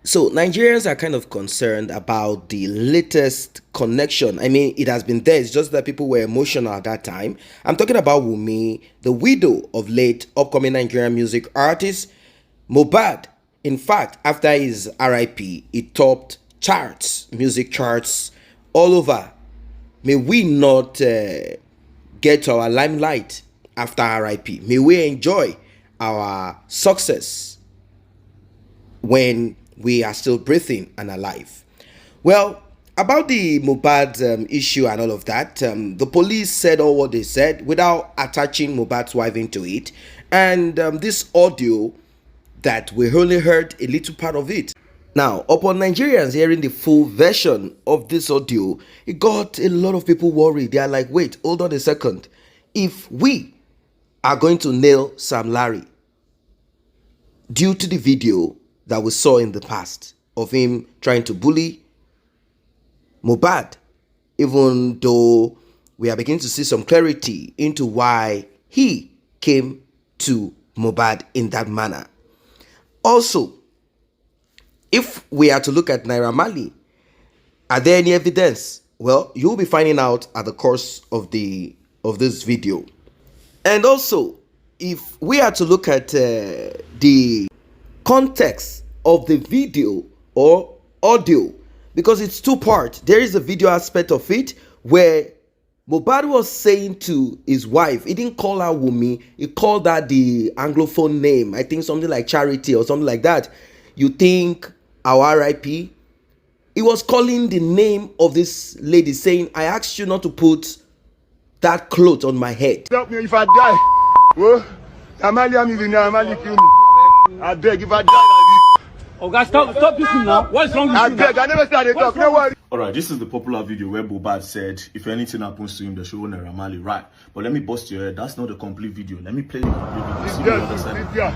So Nigerians are kind of concerned about the latest connection. I mean, it has been there. It's just that people were emotional at that time. I'm talking about Wunmi, the widow of late upcoming Nigerian music artist Mohbad. In fact, after his RIP, it topped charts, music charts all over. May we not get to our limelight after RIP. May we enjoy our success when we are still breathing and alive. Well, about the Mohbad issue and all of that, the police said all what they said without attaching Mohbad's wife into it. And this audio that we only heard a little part of it. Now, upon Nigerians hearing the full version of this audio, it got a lot of people worried. They are like, wait, hold on a second. If we are going to nail Sam Larry due to the video that we saw in the past of him trying to bully Mohbad, even though we are beginning to see some clarity into why he came to Mohbad in that manner. Also, if we are to look at Naira Marley, are there any evidence? Well, you'll be finding out at the course of this video. And also, if we are to look at the context of the video or audio, because it's two parts. There is a video aspect of it where Mohbad was saying to his wife, he didn't call her Wunmi, he called her the Anglophone name, I think something like Charity or something like that. You think our RIP? He was calling the name of this lady, saying, I asked you not to put that cloth on my head. Help me if I die. Oh, Amalia me kill me. I beg if I die like this. Oh, guys, stop this now. What's wrong with you? I beg, I never started talk. No worry. Alright, this is the popular video where Mohbad said if anything happens to him, they show Naira Marley, right? But let me bust your head. That's not the complete video. Let me play the complete video. See the other side of the video.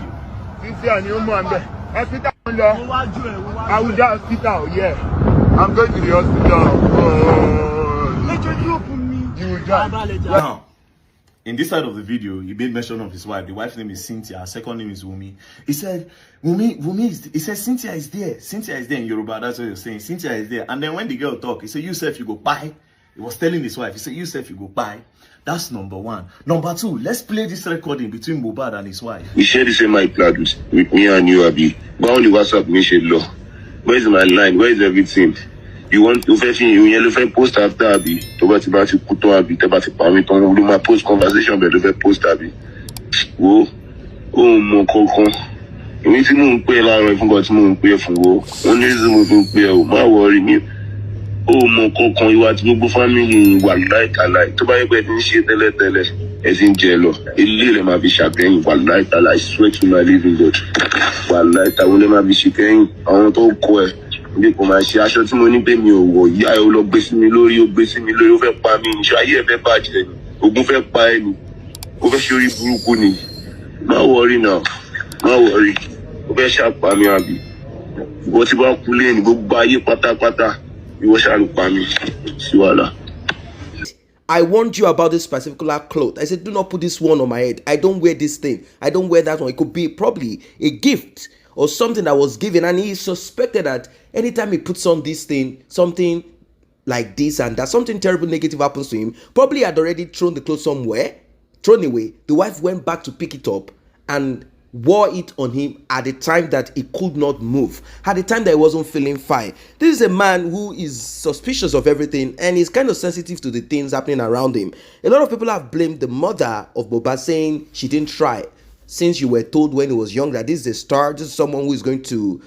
I will die hospital, yeah. I'm going to the hospital. You will die. Now, in this side of the video, he made mention of his wife. The wife's name is Cynthia. Her second name is Wunmi. He said, Wunmi is, he said, Cynthia is there. Cynthia is there in Yoruba. That's what he was saying. Cynthia is there. And then when the girl talked, he said, you self, you go buy. He was telling his wife, he said, you self, you go buy. That's number one. Number two, let's play this recording between Mohbad and his wife. We share the same iPad with me and you, Abi. But only WhatsApp, me share law. Where is my line? Where is everything? You want to post after Abi? To about to put on Abi, to about to permit on my post conversation, but to post Abi. Oh, mon coco. You see, no pay la if got no pay for go. Only reason we pay. My worry me. Oh, mon coco, you want to go family? One night I like. To buy a bed and shit, tell as in jello. A little might be champagne. One night I like. Swear to my living God. One night I will never be champagne. I want to go. Bí kò máa ṣe aṣọ tí mo ní pé mi ò wọ̀ ìyá ẹ̀ ó lọ gbé sí mi lórí ó gbé sí mi lórí ó fẹ́ pa mí ní ṣe ayé ẹ̀ fẹ́ bàjẹ́ ni ogun fẹ́ pa ẹ́ ni ó fẹ́ ṣe orí burúkú ni má wọrí náà má wọrí ó fẹ́ ṣàpá mi àbí ìwọ tí bá kú lé ní gbogbo ayé pátápátá ìwọ ṣàlùpá mi sí wàhálà. I warned you about this particular cloth. I said, do not put this one on my head. I don't wear this thing. I don't wear that one. It could be probably a gift or something that was given. And he suspected that anytime he puts on this thing, something like this and that, something terrible negative happens to him. Probably had already thrown the clothes somewhere, thrown away. The wife went back to pick it up and wore it on him at the time that he could not move, at the time that he wasn't feeling fine. This is a man who is suspicious of everything and is kind of sensitive to the things happening around him. A lot of people have blamed the mother of Mohbad, saying she didn't try. Since you were told when he was young that this is a star, this is someone who is going to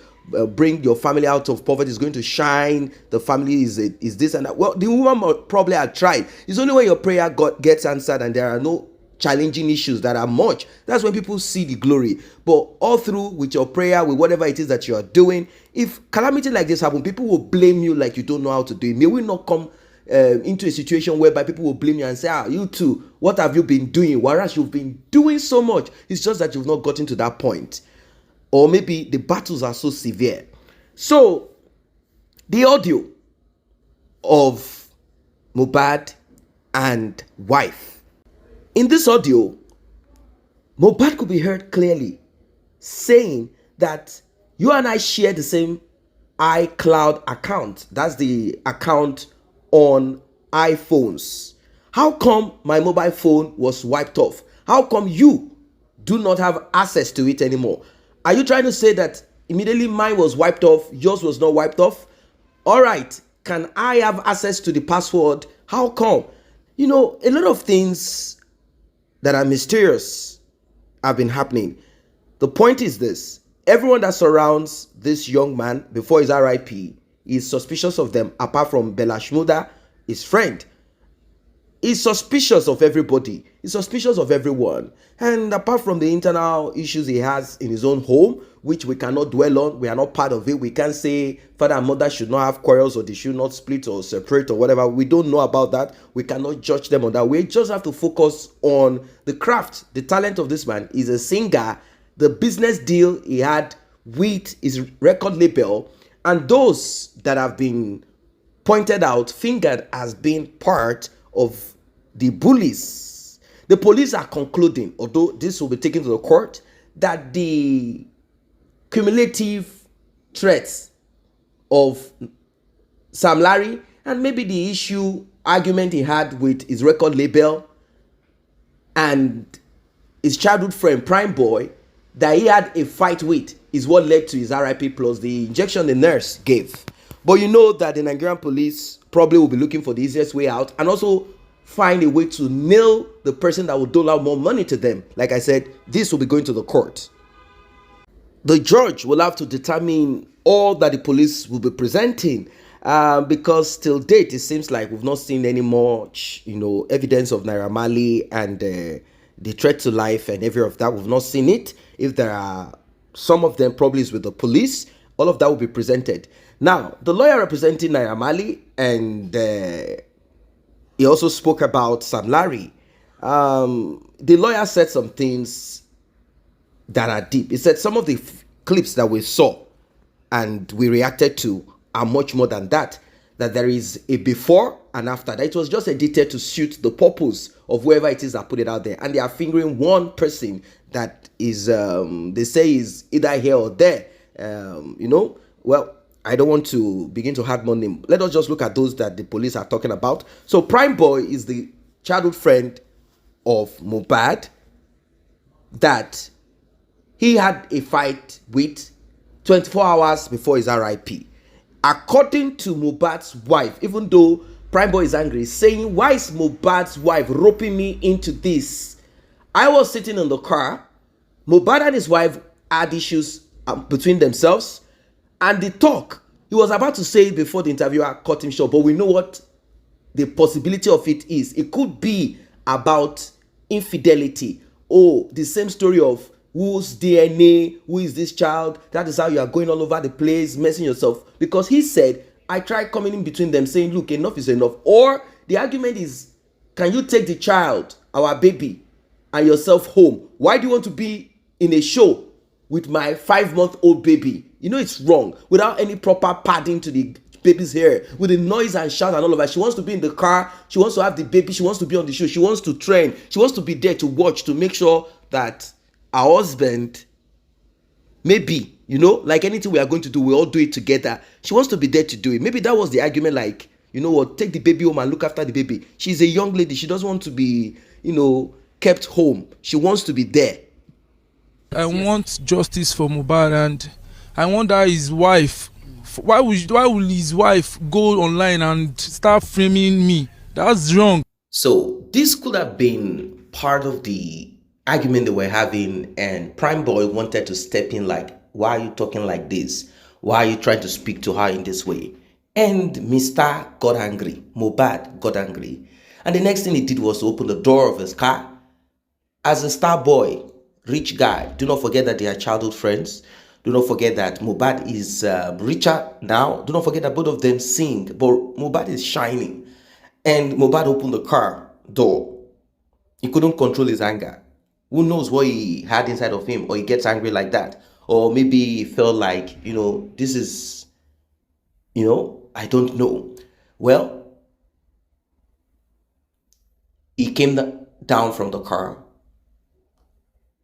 bring your family out of poverty, is going to shine, the family is this and that. Well, the woman probably had tried. It's only when your prayer gets answered and there are no challenging issues that are much, that's when people see the glory. But all through with your prayer, with whatever it is that you are doing, if calamity like this happen, people will blame you like you don't know how to do it. May we not come into a situation whereby people will blame you and say, you too, what have you been doing? Whereas you've been doing so much, it's just that you've not gotten to that point. Or maybe the battles are so severe. So, the audio of Mohbad and wife. In this audio, Mohbad could be heard clearly saying that you and I share the same iCloud account. That's the account on iPhones. How come my mobile phone was wiped off? How come you do not have access to it anymore? Are you trying to say that immediately mine was wiped off, yours was not wiped off? All right, can I have access to the password? How come? You know, a lot of things that are mysterious have been happening. The point is this: everyone that surrounds this young man before his RIP is suspicious of them, apart from Bella Shmurda, his friend. He's suspicious of everybody. He's suspicious of everyone. And apart from the internal issues he has in his own home, which we cannot dwell on, we are not part of it. We can't say father and mother should not have quarrels or they should not split or separate or whatever. We don't know about that. We cannot judge them on that. We just have to focus on the craft, the talent of this man. He's a singer, the business deal he had with his record label, and those that have been pointed out, fingered as being part of the bullies. The police are concluding, although this will be taken to the court, that the cumulative threats of Sam Larry and maybe the argument he had with his record label and his childhood friend Prime Boy that he had a fight with is what led to his RIP plus the injection the nurse gave. But you know that the Nigerian police probably will be looking for the easiest way out and also find a way to nail the person that will dole out more money to them. Like I said, this will be going to the court. The judge will have to determine all that the police will be presenting, because till date it seems like we've not seen any much, evidence of Naira Marley and the threat to life and every of that. We've not seen it. If there are some of them probably is with the police, all of that will be presented. Now, the lawyer representing Naira Marley, and he also spoke about Sam Larry. The lawyer said some things that are deep. He said some of the clips that we saw and we reacted to are much more than that. That there is a before and after. That it was just edited to suit the purpose of whoever it is that put it out there. And they are fingering one person that is, they say is either here or there. Well, I don't want to begin to have more name. Let us just look at those that the police are talking about. So Prime Boy is the childhood friend of Mohbad that he had a fight with 24 hours before his RIP. According to Mohbad's wife, even though Prime Boy is angry, saying, why is Mohbad's wife roping me into this? I was sitting in the car. Mohbad and his wife had issues between themselves. And the talk, he was about to say it before the interviewer cut him short, but we know what the possibility of it is. It could be about infidelity. Oh, the same story of whose DNA, who is this child? That is how you are going all over the place, messing yourself. Because he said, I tried coming in between them saying, look, enough is enough. Or the argument is, can you take the child, our baby, and yourself home? Why do you want to be in a show with my 5-month-old baby? You know it's wrong. Without any proper padding to the baby's hair, with the noise and shout and all of that. She wants to be in the car. She wants to have the baby. She wants to be on the show. She wants to train. She wants to be there to watch, to make sure that our husband, maybe, like anything we are going to do, we all do it together. She wants to be there to do it. Maybe that was the argument, like, you know what, take the baby home and look after the baby. She's a young lady. She doesn't want to be, kept home. She wants to be there. I want justice for Mohbad, and I wonder his wife. Why will his wife go online and start framing me? That's wrong. So this could have been part of the argument they were having, and Prime Boy wanted to step in like, why are you talking like this? Why are you trying to speak to her in this way? And Mr. got angry. Mohbad got angry. And the next thing he did was to open the door of his car. As a star boy, rich guy, do not forget that they are childhood friends. Do not forget that Mohbad is richer now. Do not forget that both of them sing, but Mohbad is shining. And Mohbad opened the car door. He couldn't control his anger. Who knows what he had inside of him, or he gets angry like that. Or maybe he felt like, this is, I don't know. Well, he came down from the car.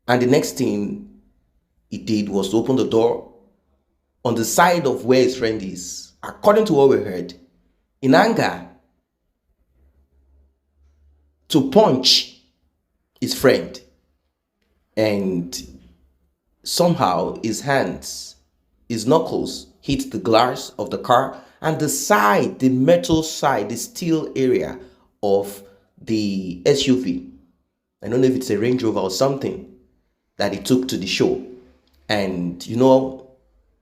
And the next thing he did was to open the door on the side of where his friend is, according to what we heard, in anger, to punch his friend. And somehow his hands, his knuckles hit the glass of the car and the side, the metal side, the steel area of the SUV. I don't know if it's a Range Rover or something that he took to the show. And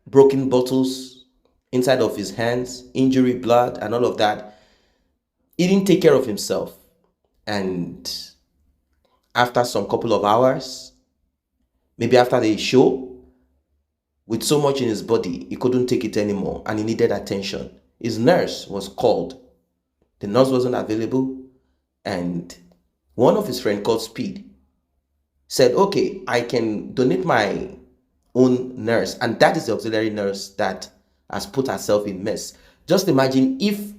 broken bottles inside of his hands, injury, blood, and all of that. He didn't take care of himself. And after some couple of hours, maybe after the show, with so much in his body, he couldn't take it anymore and he needed attention. His nurse was called. The nurse wasn't available, and one of his friends called Speed said, okay, I can donate my own nurse, and that is the auxiliary nurse that has put herself in mess. Just imagine if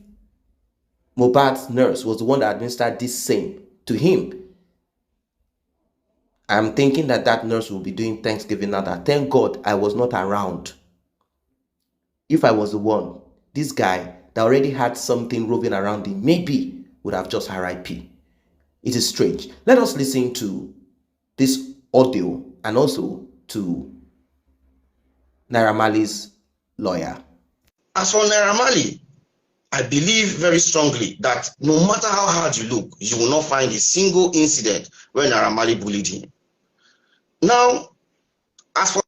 Mohbad's nurse was the one that administered this same to him. I'm thinking that nurse will be doing Thanksgiving now. That thank God I was not around. If I was the one, this guy that already had something roving around him maybe would have just RIP. It is strange. Let us listen to this audio and also to Naira Marley's lawyer. As for Naira Marley, I believe very strongly that no matter how hard you look, you will not find a single incident where Naira Marley bullied him. Now, as for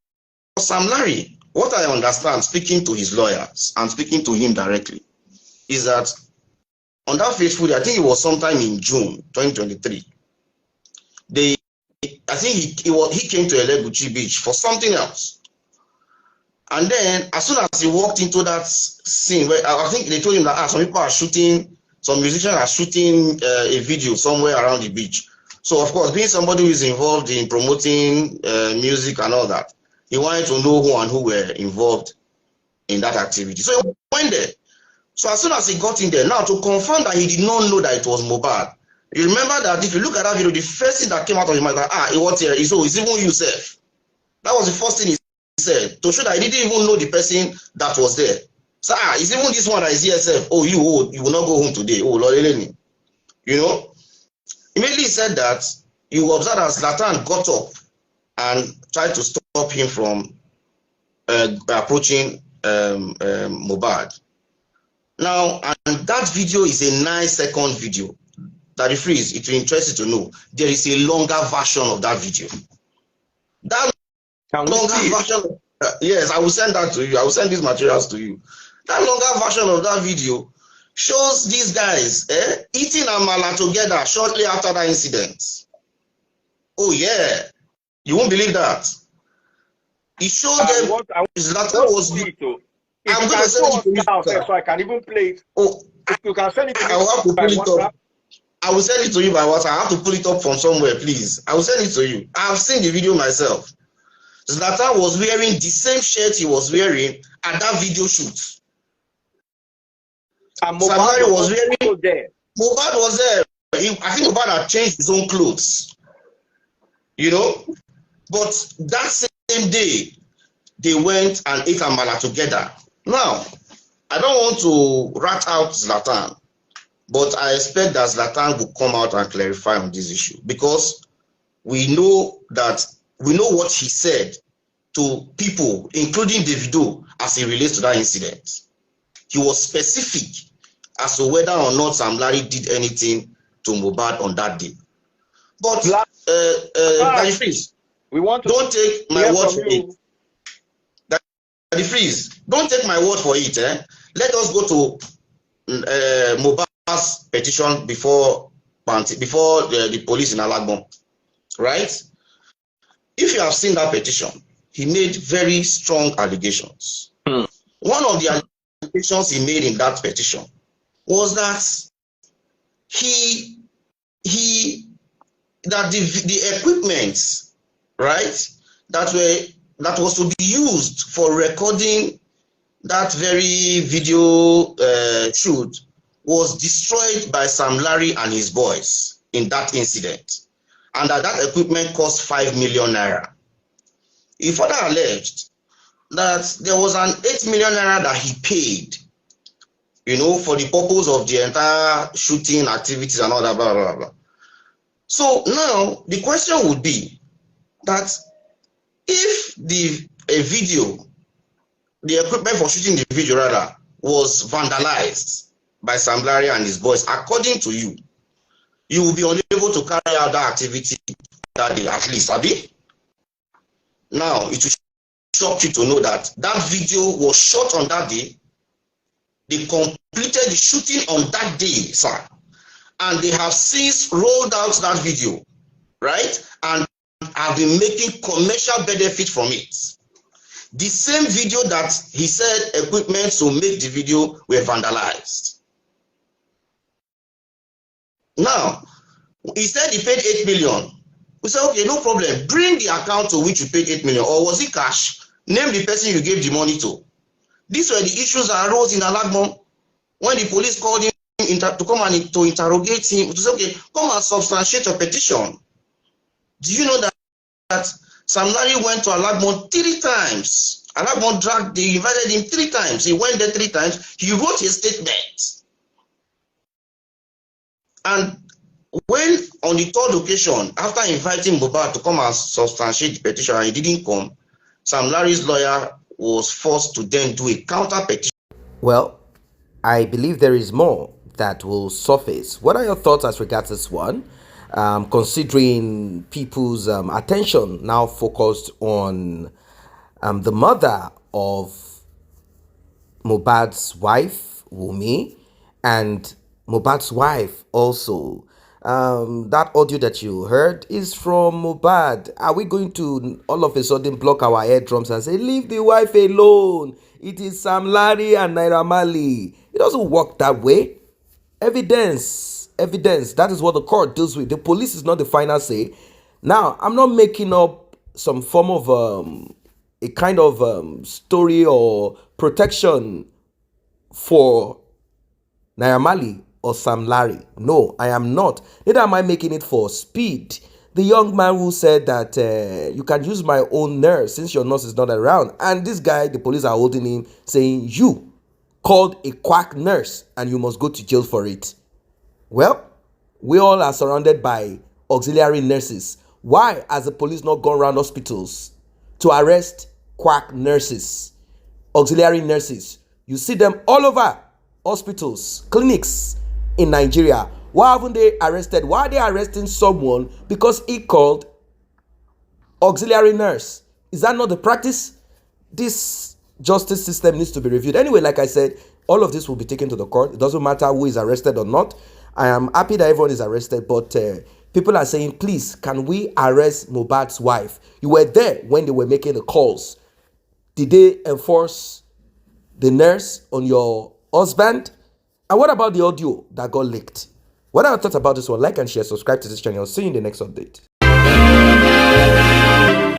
Sam Larry, what I understand, speaking to his lawyers and speaking to him directly, is that on that fateful day, I think it was sometime in June 2023, I think he came to Elegushi Beach for something else. And then, as soon as he walked into that scene, where I think they told him that some people are shooting, some musicians are shooting a video somewhere around the beach. So, of course, being somebody who is involved in promoting music and all that, he wanted to know who and who were involved in that activity. So he went there. So as soon as he got in there, now to confirm that he did not know that it was Mohbad, you remember that if you look at that video, the first thing that came out of his mouth was like, what here? It's even yourself. That was the first thing he said, to show that he didn't even know the person that was there. So, it's even this one that is ESF. Oh, you will not go home today. Oh, Lord, Immediately he said that, you observed that Zlatan got up and tried to stop him from approaching Mohbad. Now, and that video is a 9-second video. That it will interest you to know there is a longer version of that video. That longer version, yes, I will send that to you. I will send these materials to you. That longer version of that video shows these guys eating amala together shortly after that incident. Oh yeah, you won't believe that. It showed them Zlatan was. I'm going to send it to you, so I can even play it. Oh, if you can send it to me, I will have to pull it up. I will send it to you by WhatsApp. I have to pull it up from somewhere, please. I will send it to you. I have seen the video myself. Zlatan was wearing the same shirt he was wearing at that video shoot. And Mohbad was wearing there. Mohbad was there. I think Mohbad had changed his own clothes. But that same day, they went and ate amala together. Now, I don't want to rat out Zlatan, but I expect that Zlatan will come out and clarify on this issue, because we know what he said to people, including Davido, as it relates to that incident. He was specific as to whether or not Sam Larry did anything to Mohbad on that day. But, Daddy Freeze, don't take my word for it. Daddy Freeze, don't take my word for it. Let us go to Mohbad's petition before the police in Alagbon, right? If you have seen that petition, he made very strong allegations. One of the allegations he made in that petition was that the equipment, right, that was to be used for recording that very video shoot was destroyed by Sam Larry and his boys in that incident, and that equipment cost 5 million naira. He further alleged that there was an 8 million naira that he paid, you know, for the purpose of the entire shooting activities and all that, blah, blah, blah. So now the question would be that if the equipment for shooting the video rather, was vandalized by Sam Larry and his boys, according to you, you will be unable to carry out that activity that day, at least, Abi. Now, it will shock you to know that that video was shot on that day. They completed the shooting on that day, sir. And they have since rolled out that video, right? And have been making commercial benefit from it. The same video that he said equipment to make the video were vandalized. Now, he said he paid 8 million. We said, okay, no problem. Bring the account to which you paid 8 million. Or was it cash? Name the person you gave the money to. These were the issues that arose in Alagbon when the police called him to come and to interrogate him, to say, okay, come and substantiate your petition. Do you know that Sam Larry went to Alagbon 3 times? Alagbon they invited him 3 times. He went there 3 times. He wrote his statement. And when on the 3rd occasion, after inviting Mohbad to come and substantiate the petition and he didn't come, Sam Larry's lawyer was forced to then do a counter petition. Well, I believe there is more that will surface. What are your thoughts as regards this one? Considering people's attention now focused on the mother of Mohbad's wife, Wunmi, and Mohbad's wife also. That audio that you heard is from Mohbad. Are we going to all of a sudden block our eardrums and say, leave the wife alone? It is Sam Larry and Naira Marley. It doesn't work that way. Evidence. That is what the court deals with. The police is not the final say. Now, I'm not making up some form of a kind of story or protection for Naira Marley or Sam Larry. No, I am not. Neither am I making it for speed. The young man who said that you can use my own nurse since your nurse is not around. And this guy, the police are holding him, saying, you called a quack nurse and you must go to jail for it. Well, we all are surrounded by auxiliary nurses. Why has the police not gone around hospitals to arrest quack nurses, auxiliary nurses? You see them all over hospitals, clinics in Nigeria. Why haven't they arrested? Why are they arresting someone because he called auxiliary nurse? Is that not the practice? This justice system needs to be reviewed. Anyway, like I said, all of this will be taken to the court. It doesn't matter who is arrested or not. I am happy that everyone is arrested, but people are saying, please, can we arrest Mohbad's wife? You were there when they were making the calls. Did they enforce the nurse on your husband? And what about the audio that got leaked? What are your thoughts about this one? Like and share, subscribe to this channel. See you in the next update.